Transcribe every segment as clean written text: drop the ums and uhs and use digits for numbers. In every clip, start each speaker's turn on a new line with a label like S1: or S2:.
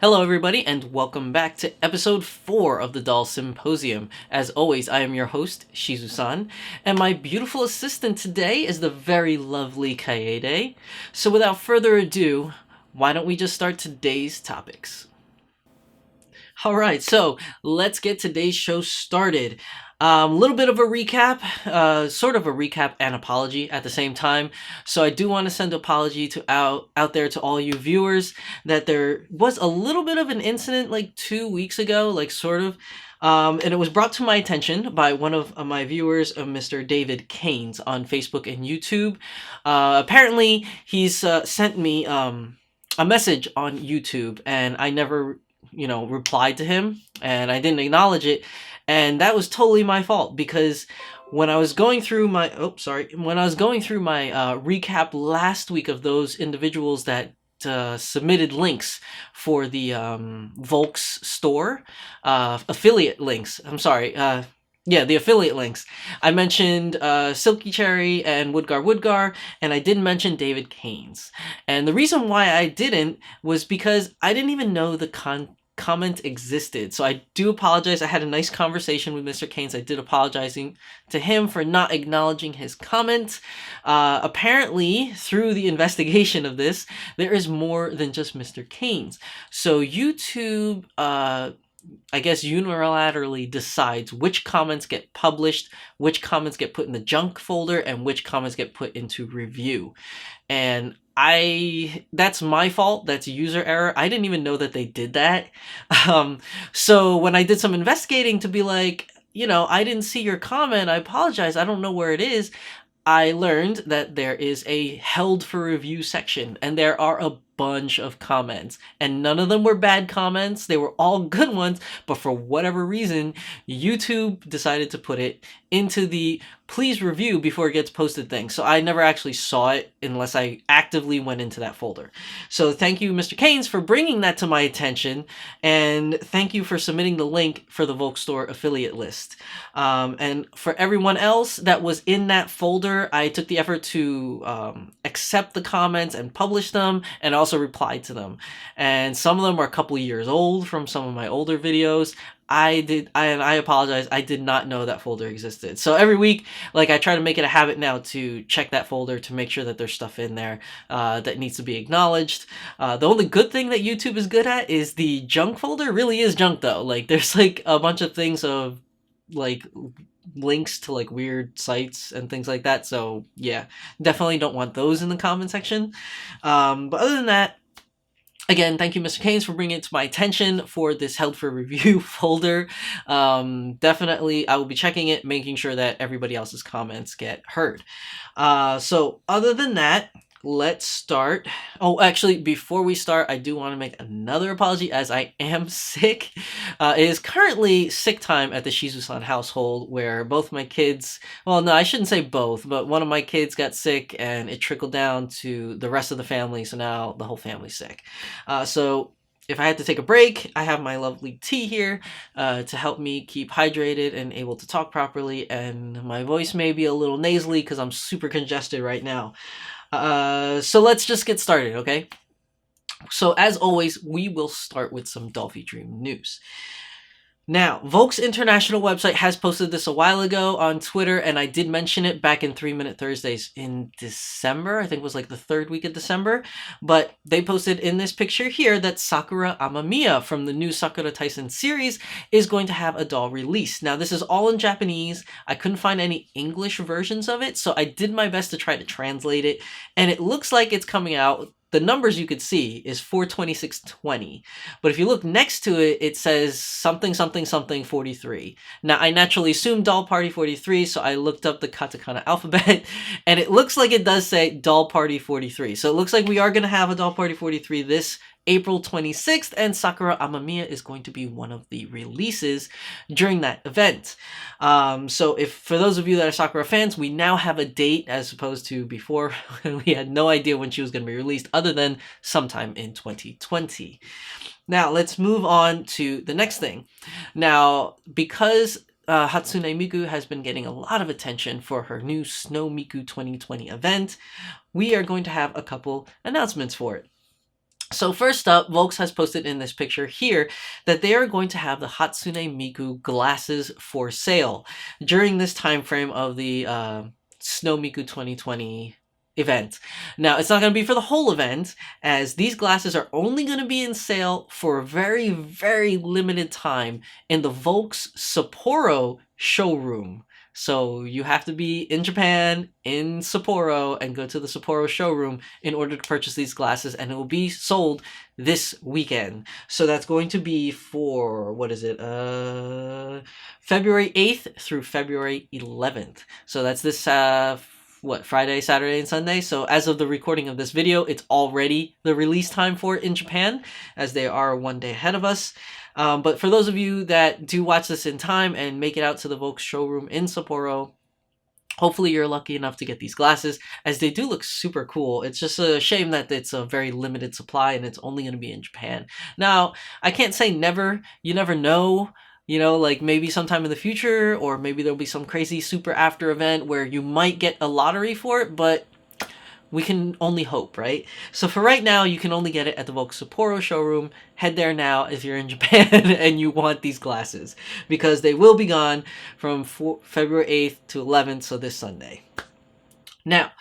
S1: Hello, everybody, and welcome back to episode 4 of the Doll Symposium. As always, I am your host, Shizusan, and my beautiful assistant today is the very lovely Kaede. So, without further ado, why don't we just start today's topics? Alright, so let's get today's show started. A little bit of a recap, sort of a recap and apology at the same time. So I do want to send an apology to out there to all you viewers that there was a little bit of an incident like 2 weeks ago, like sort of. And it was brought to my attention by one of my viewers, Mr. David Keynes, on Facebook and YouTube. Apparently, he's sent me a message on YouTube, and I never replied to him, and I didn't acknowledge it, and that was totally my fault because when I was going through my recap last week of those individuals that submitted links for the Volks store affiliate links. The affiliate links. I mentioned Silky Cherry and Woodgar, and I didn't mention David Keynes. And the reason why I didn't was because I didn't even know the comment existed. So I do apologize. I had a nice conversation with Mr. Keynes. I did apologizing to him for not acknowledging his comment. Apparently, through the investigation of this, there is more than just Mr. Keynes. So YouTube, I guess, unilaterally decides which comments get published, which comments get put in the junk folder, and which comments get put into review. And that's my fault. That's user error. I didn't even know that they did that. So when I did some investigating to be like, I didn't see your comment, I apologize, I don't know where it is, I learned that there is a held for review section, and there are a bunch of comments, and none of them were bad comments. They were all good ones, but for whatever reason, YouTube decided to put it into the please review before it gets posted thing. So I never actually saw it unless I actively went into that folder. So thank you, Mr. Keynes, for bringing that to my attention, and thank you for submitting the link for the Volks Store affiliate list. And for everyone else that was in that folder, I took the effort to accept the comments and publish them, and also replied to them. And some of them are a couple of years old from some of my older videos. I apologize, I did not know that folder existed. So every week, I try to make it a habit now to check that folder to make sure that there's stuff in there that needs to be acknowledged. The only good thing that YouTube is good at is the junk folder really is junk though. There's a bunch of things of links to weird sites and things like that. So yeah, definitely don't want those in the comment section. But other than that, again, thank you, Mr. Keynes, for bringing it to my attention for this held for review folder. Definitely, I will be checking it, making sure that everybody else's comments get heard. So other than that, let's start. Oh, actually, before we start, I do want to make another apology as I am sick. It is currently sick time at the Shizusan household where both my kids, well, no, I shouldn't say both, but one of my kids got sick and it trickled down to the rest of the family. So now the whole family's sick. So if I had to take a break, I have my lovely tea here to help me keep hydrated and able to talk properly. And my voice may be a little nasally because I'm super congested right now. So let's just get started, okay? So as always, we will start with some Dollfie Dream news. Now, Volks International website has posted this a while ago on Twitter, and I did mention it back in 3 Minute Thursdays in December. I think it was the third week of December. But they posted in this picture here that Sakura Amamiya from the new Sakura Taisen series is going to have a doll release. Now, this is all in Japanese. I couldn't find any English versions of it, so I did my best to try to translate it. And it looks like it's coming out. The numbers you could see is 42620, but if you look next to it, it says something 43. Now, I naturally assumed Doll Party 43, so I looked up the katakana alphabet, and it looks like it does say Doll Party 43. So it looks like we are going to have a Doll Party 43 this April 26th, and Sakura Amamiya is going to be one of the releases during that event. So if for those of you that are Sakura fans, we now have a date as opposed to before when we had no idea when she was going to be released other than sometime in 2020. Now let's move on to the next thing. Now, because Hatsune Miku has been getting a lot of attention for her new Snow Miku 2020 event, we are going to have a couple announcements for it. So first up, Volks has posted in this picture here that they are going to have the Hatsune Miku glasses for sale during this time frame of the Snow Miku 2020 event. Now, it's not going to be for the whole event, as these glasses are only going to be in sale for a very, very limited time in the Volks Sapporo showroom. So you have to be in Japan, in Sapporo, and go to the Sapporo showroom in order to purchase these glasses, and it will be sold this weekend. So that's going to be for, what is it, February 8th through February 11th. So that's this, Friday, Saturday, and Sunday. So as of the recording of this video, it's already the release time for it in Japan, as they are one day ahead of us. But for those of you that do watch this in time and make it out to the Volks showroom in Sapporo, hopefully you're lucky enough to get these glasses, as they do look super cool. It's just a shame that it's a very limited supply and it's only going to be in Japan. Now, I can't say never. You never know. You know, like maybe sometime in the future, or maybe there'll be some crazy super after event where you might get a lottery for it, but we can only hope, right? So for right now, you can only get it at the Volks Sapporo showroom. Head there now if you're in Japan and you want these glasses, because they will be gone from February 8th to 11th, so this Sunday. Now,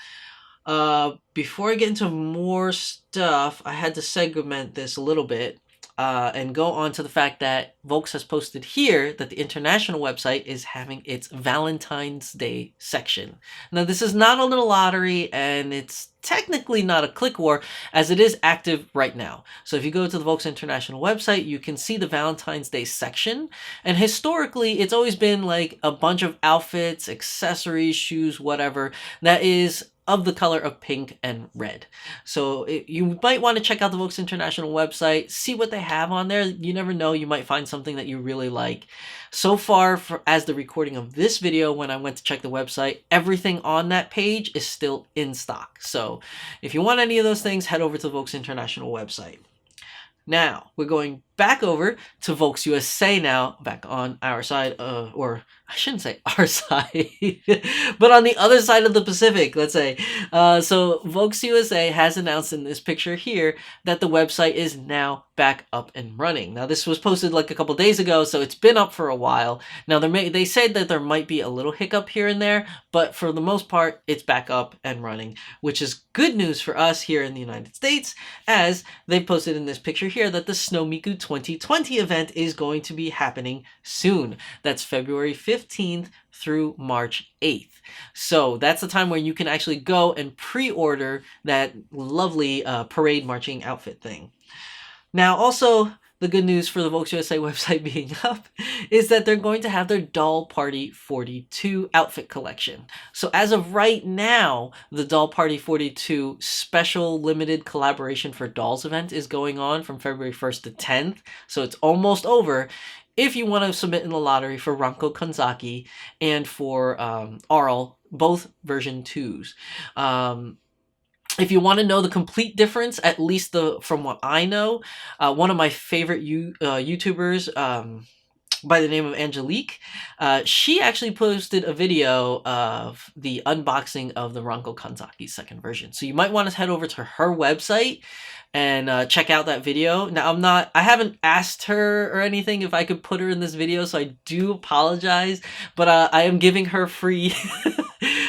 S1: before I get into more stuff, I had to segment this a little bit. And go on to the fact that Volks has posted here that the international website is having its Valentine's Day section. Now, this is not a little lottery, and it's technically not a click war, as it is active right now. So if you go to the Volks International website, you can see the Valentine's Day section. And historically, it's always been like a bunch of outfits, accessories, shoes, whatever, that is of the color of pink and red. So you might want to check out the Volks International website, see what they have on there. You never know, you might find something that you really like. So far, as the recording of this video, when I went to check the website, everything on that page is still in stock. So if you want any of those things, head over to the Volks International website. Now, we're going back over to Volks USA now, back on our side, or I shouldn't say our side, but on the other side of the Pacific, let's say. So Volks USA has announced in this picture here that the website is now back up and running. Now, this was posted like a couple days ago, so it's been up for a while. Now, they said that there might be a little hiccup here and there, but for the most part, it's back up and running, which is good news for us here in the United States, as they posted in this picture here that the Snow Miku 2020 event is going to be happening soon. That's February 15th through March 8th. So that's the time where you can actually go and pre-order that lovely parade marching outfit thing. Now, also, the good news for the Volks USA website being up is that they're going to have their Doll Party 42 outfit collection. So as of right now, the Doll Party 42 special limited collaboration for dolls event is going on from February 1st to 10th. So it's almost over. If you want to submit in the lottery for Ranko Kanzaki and for Arle, both version 2s. If you want to know the complete difference, at least from what I know, one of my favorite YouTubers by the name of Angelique, she actually posted a video of the unboxing of the Ranko Kanzaki second version. So you might want to head over to her website and check out that video. Now, I haven't asked her or anything if I could put her in this video, so I do apologize, but I am giving her free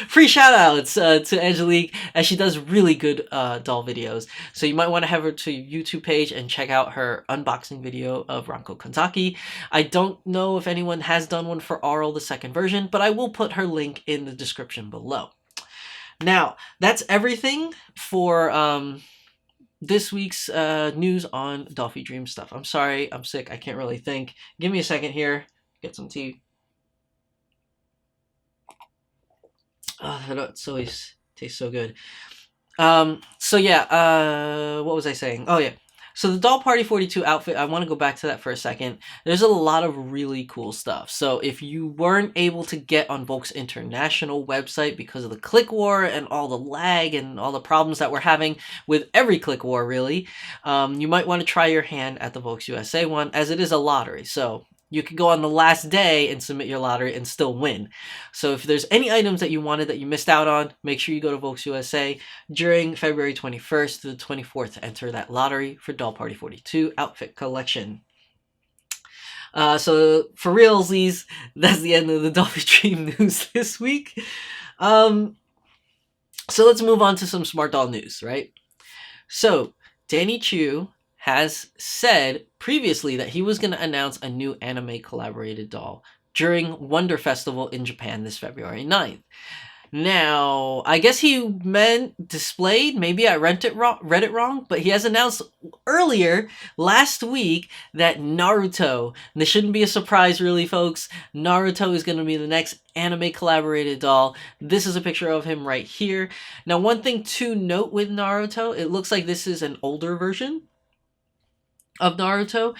S1: free shout-outs to Angelique, as she does really good doll videos. So you might want to head over to your YouTube page and check out her unboxing video of Ranko Kanzaki. I don't know if anyone has done one for Arle, the second version, but I will put her link in the description below. Now, that's everything for this week's news on Dollfie Dream stuff. I'm sorry, I'm sick, I can't really think. Give me a second here, get some tea. Oh, it always tastes so good. So yeah, what was I saying? Oh yeah. So the Doll Party 42 outfit, I want to go back to that for a second. There's a lot of really cool stuff. So if you weren't able to get on Volks International website because of the click war and all the lag and all the problems that we're having with every click war, really, you might want to try your hand at the Volks USA one, as it is a lottery. So you could go on the last day and submit your lottery and still win. So if there's any items that you wanted that you missed out on, make sure you go to Volks USA during February 21st to the 24th to enter that lottery for Doll Party 42 outfit collection. So for realsies, that's the end of the Dollfie Dream news this week. So let's move on to some Smart Doll news, right? So Danny Chu has said previously that he was going to announce a new anime collaborated doll during Wonder Festival in Japan this February 9th. Now, I guess he meant displayed. Maybe I read it wrong, but he has announced earlier last week that Naruto, and this shouldn't be a surprise really, folks, Naruto is going to be the next anime collaborated doll. This is a picture of him right here. Now, one thing to note with Naruto, it looks like this is an older version of Naruto,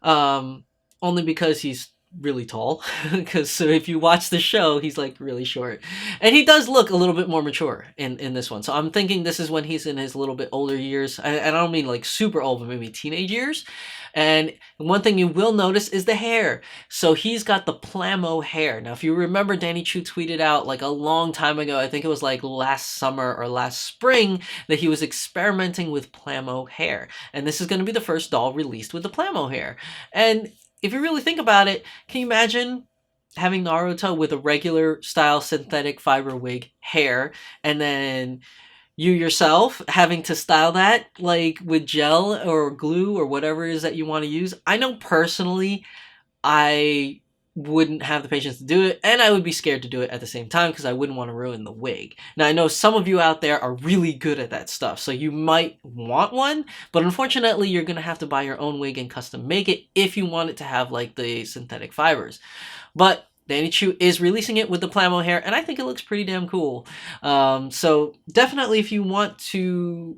S1: only because he's really tall, because so if you watch the show, he's like really short, and he does look a little bit more mature in this one. So I'm thinking this is when he's in his little bit older years, and I don't mean like super old, but maybe teenage years. And one thing you will notice is the hair. So he's got the plamo hair. Now, if you remember, Danny Chu tweeted out like a long time ago, I think it was like last summer or last spring, that he was experimenting with plamo hair, and this is going to be the first doll released with the plamo hair. And if you really think about it, can you imagine having Naruto with a regular style synthetic fiber wig hair, and then you yourself having to style that like with gel or glue or whatever it is that you want to use? I know personally I wouldn't have the patience to do it, and I would be scared to do it at the same time because I wouldn't want to ruin the wig. Now, I know some of you out there are really good at that stuff, so you might want one, but unfortunately you're going to have to buy your own wig and custom make it if you want it to have like the synthetic fibers. But Danny Chu is releasing it with the plamo hair, and I think it looks pretty damn cool. So definitely, if you want to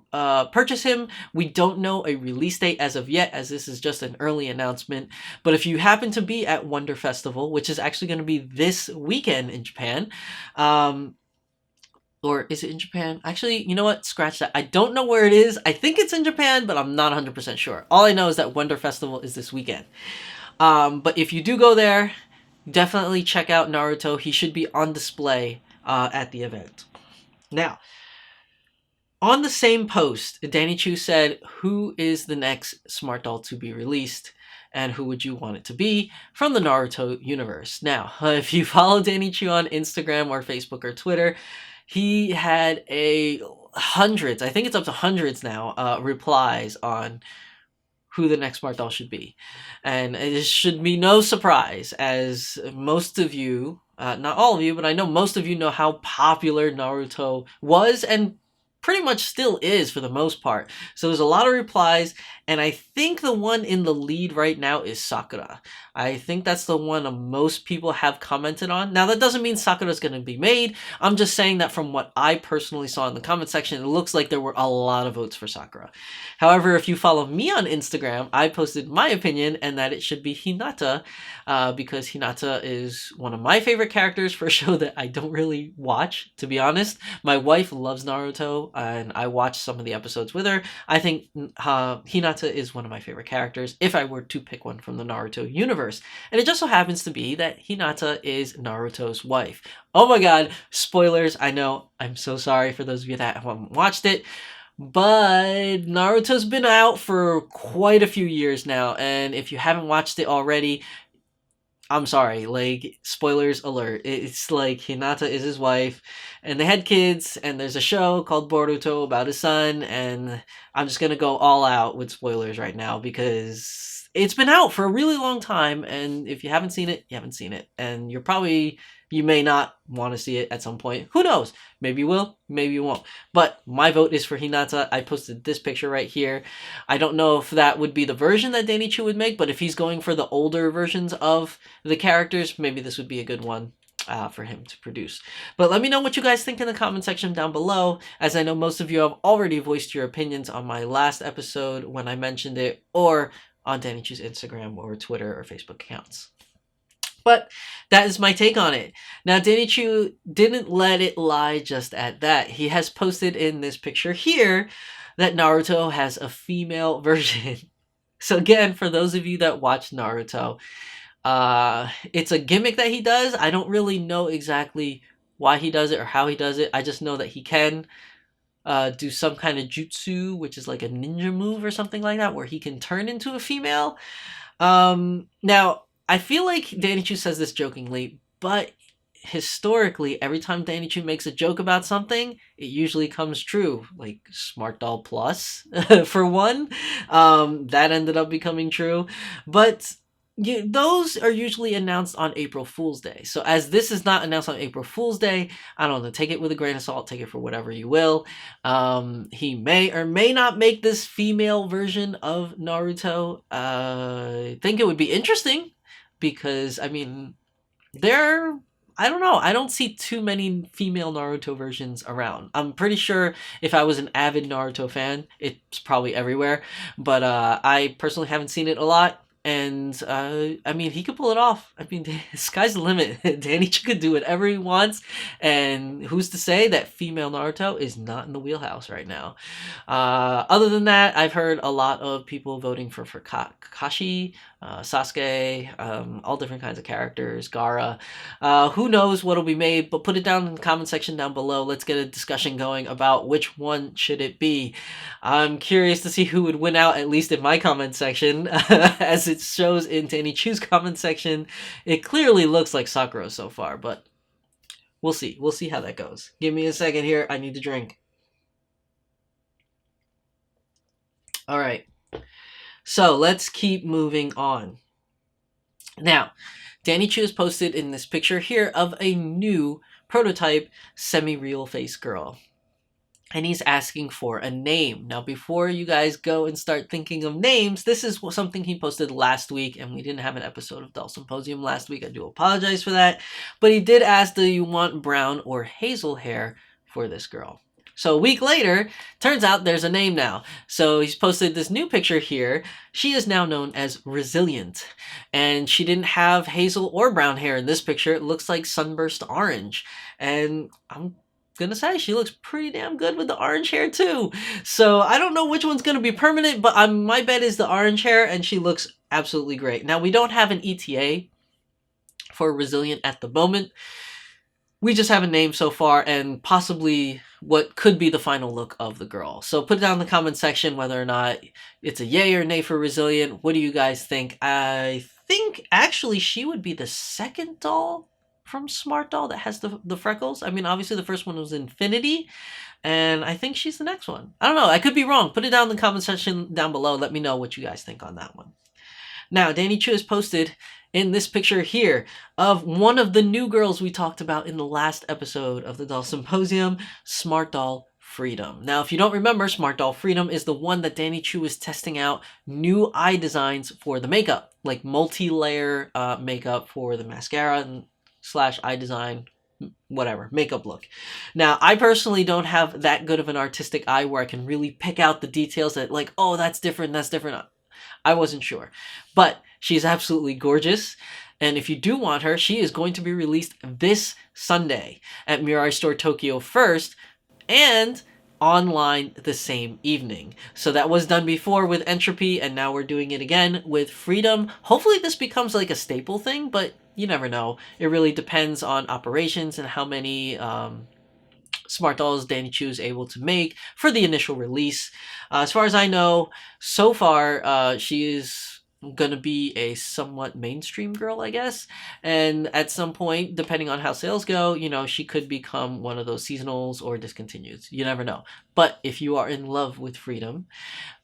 S1: purchase him, we don't know a release date as of yet, as this is just an early announcement. But if you happen to be at Wonder Festival, which is actually going to be this weekend in Japan, or is it in Japan? Actually, you know what? Scratch that. I don't know where it is. I think it's in Japan, but I'm not 100% sure. All I know is that Wonder Festival is this weekend. But if you do go there, definitely check out Naruto. He should be on display at the event. Now, on the same post, Danny Chu said, who is the next Smart Doll to be released, and who would you want it to be from the Naruto universe? Now, if you follow Danny Chu on Instagram or Facebook or Twitter, he had hundreds, I think it's up to hundreds now, replies on who the next Smart Doll should be. And it should be no surprise, as most of you, not all of you, but I know most of you know how popular Naruto was and pretty much still is for the most part. So there's a lot of replies, and I think the one in the lead right now is Sakura. I think that's the one most people have commented on. Now, that doesn't mean Sakura's going to be made. I'm just saying that from what I personally saw in the comment section, it looks like there were a lot of votes for Sakura. However, if you follow me on Instagram, I posted my opinion, and that it should be Hinata, because Hinata is one of my favorite characters for a show that I don't really watch, to be honest. My wife loves Naruto, and I watched some of the episodes with her. I think Hinata is one of my favorite characters if I were to pick one from the Naruto universe. And it just so happens to be that Hinata is Naruto's wife. Oh my god, spoilers, I know, I'm so sorry for those of you that haven't watched it, but Naruto's been out for quite a few years now, and if you haven't watched it already, I'm sorry, like, spoilers alert. It's like Hinata is his wife, and they had kids, and there's a show called Boruto about his son, and I'm just gonna go all out with spoilers right now because it's been out for a really long time, and if you haven't seen it, you haven't seen it. And you may not want to see it at some point. Who knows? Maybe you will, maybe you won't. But my vote is for Hinata. I posted this picture right here. I don't know if that would be the version that Danny Chu would make, but if he's going for the older versions of the characters, maybe this would be a good one for him to produce. But let me know what you guys think in the comment section down below, as I know most of you have already voiced your opinions on my last episode when I mentioned it, or on Danny Chu's Instagram or Twitter or Facebook accounts. But that is my take on it. Now, Danny Chu didn't let it lie just at that. He has posted in this picture here that Naruto has a female version. So again, for those of you that watch Naruto, It's a gimmick that he does. I don't really know exactly why he does it or how he does it. I just know that he can do some kind of jutsu, which is like a ninja move or something like that, where he can turn into a female. Now, I feel like Danny Chu says this jokingly, but historically, every time Danny Chu makes a joke about something, it usually comes true. Like Smart Doll Plus, for one, that ended up becoming true. But those are usually announced on April Fool's Day. So as this is not announced on April Fool's Day, I don't know, take it with a grain of salt, take it for whatever you will. He may or may not make this female version of Naruto. I think it would be interesting because, I mean, I don't know. I don't see too many female Naruto versions around. I'm pretty sure if I was an avid Naruto fan, it's probably everywhere. But I personally haven't seen it a lot. And I mean, he could pull it off. I mean, sky's the limit. Danny could do whatever he wants, and who's to say that female Naruto is not in the wheelhouse right now? Other than that, I've heard a lot of people voting for Kakashi, Sasuke, all different kinds of characters, Gaara. Who knows what'll be made? But put it down in the comment section down below. Let's get a discussion going about which one should it be. I'm curious to see who would win out, at least in my comment section, as it shows in Danny Chu's comment section. It clearly looks like Sakura so far, but we'll see. We'll see how that goes. Give me a second here. I need to drink. All right. So let's keep moving on. Now, Danny Chu has posted in this picture here of a new prototype semi-real face girl. And he's asking for a name. Now, before you guys go and start thinking of names, this is something he posted last week, and we didn't have an episode of Doll Symposium last week. I do apologize for that. But he did ask, do you want brown or hazel hair for this girl? So a week later, turns out there's a name now. So he's posted this new picture here. She is now known as Resilient. And she didn't have hazel or brown hair in this picture. It looks like sunburst orange. And I'm gonna say she looks pretty damn good with the orange hair too. So I don't know which one's gonna be permanent, but my bet is the orange hair, and she looks absolutely great. Now, we don't have an ETA for Resilient at the moment. We just have a name so far and possibly what could be the final look of the girl. So put it down in the comment section whether or not it's a yay or nay for Resilient. What do you guys think? I think actually she would be the second doll from Smart Doll that has the freckles. I mean, obviously the first one was Infinity, and I think she's the next one. I don't know. I could be wrong. Put it down in the comment section down below. Let me know what you guys think on that one. Now, Danny Chu has posted in this picture here of one of the new girls we talked about in the last episode of the Doll Symposium, Smart Doll Freedom. Now, if you don't remember, Smart Doll Freedom is the one that Danny Chu is testing out new eye designs for the makeup, like multi-layer makeup for the mascara and / eye design, whatever, makeup look. Now, I personally don't have that good of an artistic eye where I can really pick out the details that like, oh, that's different, that's different. I wasn't sure. But she's absolutely gorgeous. And if you do want her, she is going to be released this Sunday at Mirai Store Tokyo first and online the same evening. So that was done before with Entropy, and now we're doing it again with Freedom. Hopefully this becomes like a staple thing, but you never know. It really depends on operations and how many Smart Dolls Danny Chu is able to make for the initial release. As far as I know, so far she is gonna be a somewhat mainstream girl, I guess, and at some point, depending on how sales go, you know, she could become one of those seasonals or discontinued. You never know. But if you are in love with Freedom,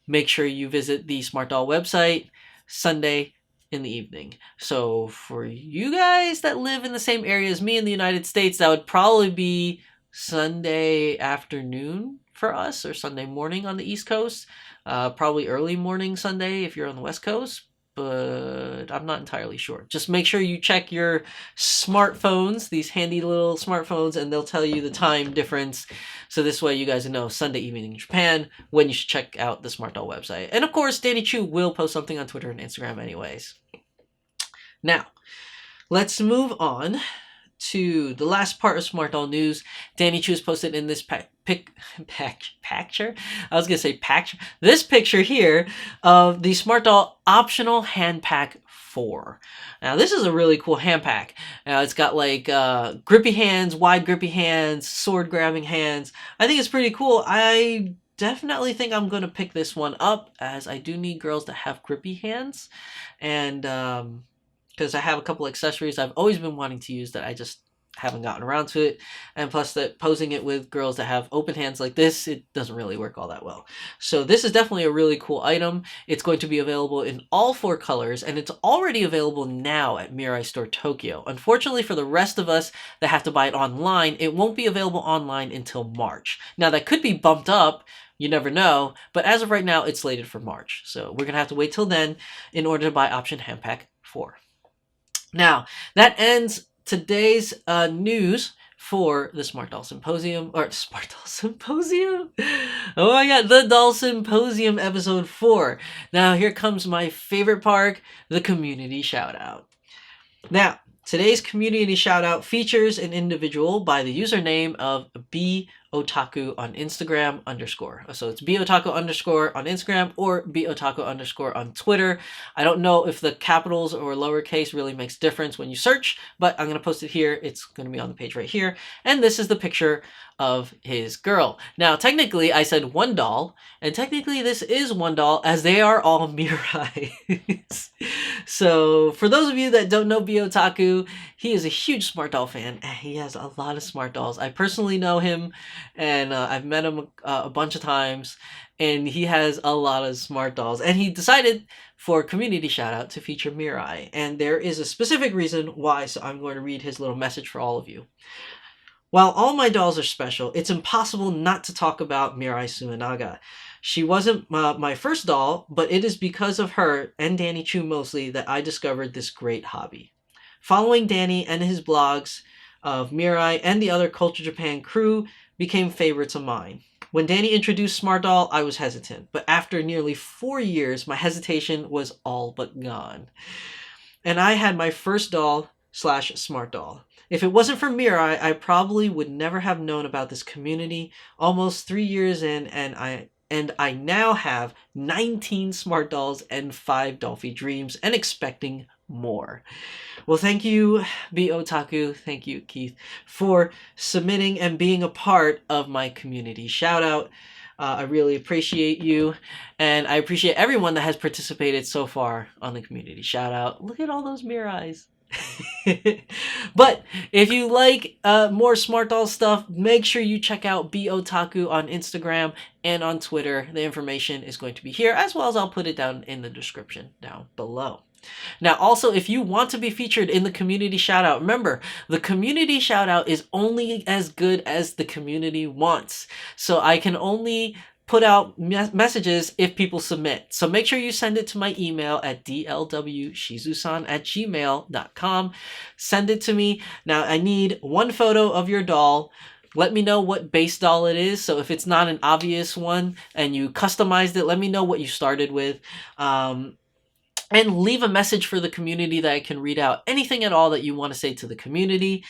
S1: make sure you visit the Smart Doll website Sunday in the evening. So for you guys that live in the same area as me in the United States, that would probably be Sunday afternoon for us, or Sunday morning on the East Coast. Probably early morning Sunday if you're on the West Coast, but I'm not entirely sure. Just make sure you check your smartphones, these handy little smartphones, and they'll tell you the time difference. So this way you guys know Sunday evening in Japan when you should check out the Smart Doll website. And of course, Danny Chu will post something on Twitter and Instagram anyways. Now, let's move on to the last part of Smart Doll news. Danny Chu has posted in this picture. I was gonna say picture. This picture here of the Smart Doll optional hand pack 4. Now this is a really cool hand pack. It's got like grippy hands, wide grippy hands, sword grabbing hands. I think it's pretty cool. I definitely think I'm going to pick this one up, as I do need girls that have grippy hands, and because I have a couple accessories I've always been wanting to use that I just haven't gotten around to it, and plus that posing it with girls that have open hands like this, it doesn't really work all that well. So this is definitely a really cool item. It's going to be available in all 4 colors, and it's already available now at Mirai Store Tokyo. Unfortunately for the rest of us that have to buy it online, it won't be available online until March. Now that could be bumped up, you never know, but as of right now it's slated for March, so we're gonna have to wait till then in order to buy option hand pack 4. Now that ends today's news for the Smart Doll Symposium, or Smart Doll Symposium? Oh my god, the Doll Symposium episode 4. Now here comes my favorite part, the community shoutout. Now, today's community shoutout features an individual by the username of botaku on Instagram _. So it's botaku _ on Instagram or botaku _ on Twitter. I don't know if the capitals or lowercase really makes difference when you search, but I'm going to post it here. It's going to be on the page right here. And this is the picture of his girl. Now, technically, I said one doll, and technically this is one doll, as they are all Mirai. So, for those of you that don't know Botaku, he is a huge Smart Doll fan, and he has a lot of Smart Dolls. I personally know him, and I've met him a bunch of times, and he has a lot of Smart Dolls. And he decided for community shoutout to feature Mirai, and there is a specific reason why, so I'm going to read his little message for all of you. While all my dolls are special, it's impossible not to talk about Mirai Suenaga. She wasn't my first doll, but it is because of her, and Danny Chu mostly, that I discovered this great hobby. Following Danny and his blogs of Mirai and the other Culture Japan crew became favorites of mine. When Danny introduced Smart Doll, I was hesitant, but after nearly 4 years, my hesitation was all but gone. And I had my first doll / Smart Doll. If it wasn't for Mirai, I probably would never have known about this community. Almost 3 years in, and I now have 19 Smart Dolls and 5 Dollfie Dreams, and expecting more. Well, thank you, Botaku, thank you, Keith, for submitting and being a part of my community shoutout. I really appreciate you, and I appreciate everyone that has participated so far on the community shoutout. Look at all those Mirais. But if you like more Smart Doll stuff, make sure you check out Botaku on Instagram and on Twitter. The information is going to be here, as well as I'll put it down in the description down below. Now, also, if you want to be featured in the community shoutout, remember, the community shoutout is only as good as the community wants. So I can only put out messages if people submit. So make sure you send it to my email at dlwshizusan@gmail.com. Send it to me. Now, I need one photo of your doll. Let me know what base doll it is. So if it's not an obvious one and you customized it, let me know what you started with. And leave a message for the community that I can read out. Anything at all that you want to say to the community.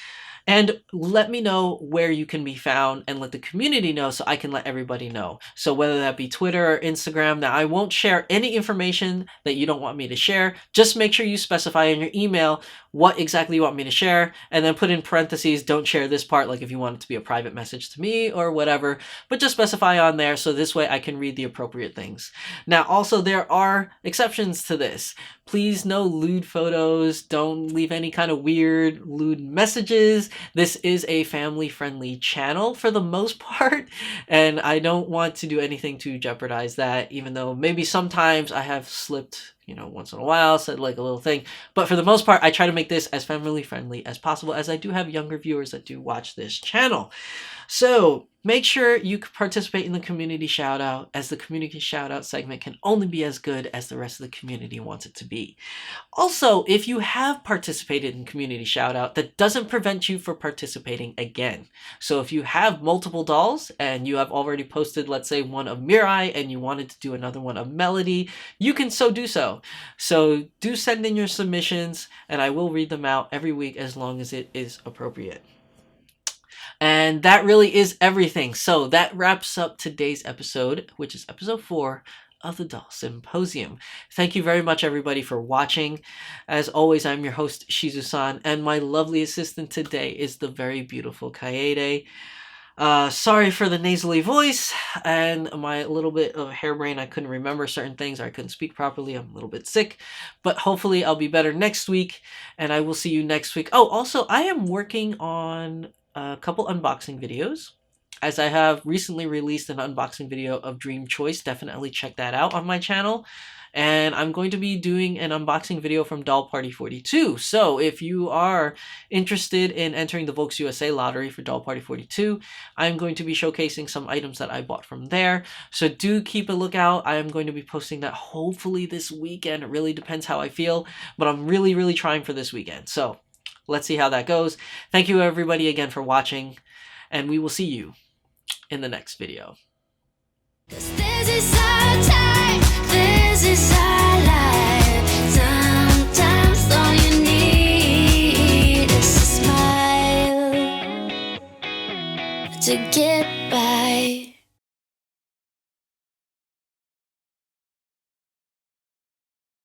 S1: And let me know where you can be found, and let the community know so I can let everybody know. So whether that be Twitter or Instagram, now I won't share any information that you don't want me to share. Just make sure you specify in your email what exactly you want me to share, and then put in parentheses, don't share this part, like if you want it to be a private message to me or whatever, but just specify on there so this way I can read the appropriate things. Now also, there are exceptions to this. Please, no lewd photos, don't leave any kind of weird lewd messages. This is a family-friendly channel for the most part, and I don't want to do anything to jeopardize that, even though maybe sometimes I have slipped, once in a while, said like a little thing. But for the most part, I try to make this as family-friendly as possible, as I do have younger viewers that do watch this channel. So make sure you participate in the community shoutout, as the community shoutout segment can only be as good as the rest of the community wants it to be. Also, if you have participated in community shoutout, that doesn't prevent you from participating again. So if you have multiple dolls and you have already posted, let's say, one of Mirai and you wanted to do another one of Melody, you can do so. So do send in your submissions, and I will read them out every week as long as it is appropriate. And that really is everything. So that wraps up today's episode, which is episode 4 of the Doll Symposium. Thank you very much, everybody, for watching. As always, I'm your host, Shizusan, and my lovely assistant today is the very beautiful Kaede. Sorry for the nasally voice and my little bit of hairbrain. I couldn't remember certain things. I couldn't speak properly. I'm a little bit sick, but hopefully I'll be better next week, and I will see you next week. Oh, also, I am working on a couple unboxing videos, as I have recently released an unboxing video of Dream Choice. Definitely check that out on my channel. And I'm going to be doing an unboxing video from Doll Party 42. So if you are interested in entering the Volks USA lottery for Doll Party 42, I'm going to be showcasing some items that I bought from there. So do keep a lookout. I am going to be posting that hopefully this weekend. It really depends how I feel, but I'm really trying for this weekend. So let's see how that goes. Thank you everybody again for watching, and we will see you in the next video.
S2: This is our time, this is our life. Sometimes all you need is a smile to get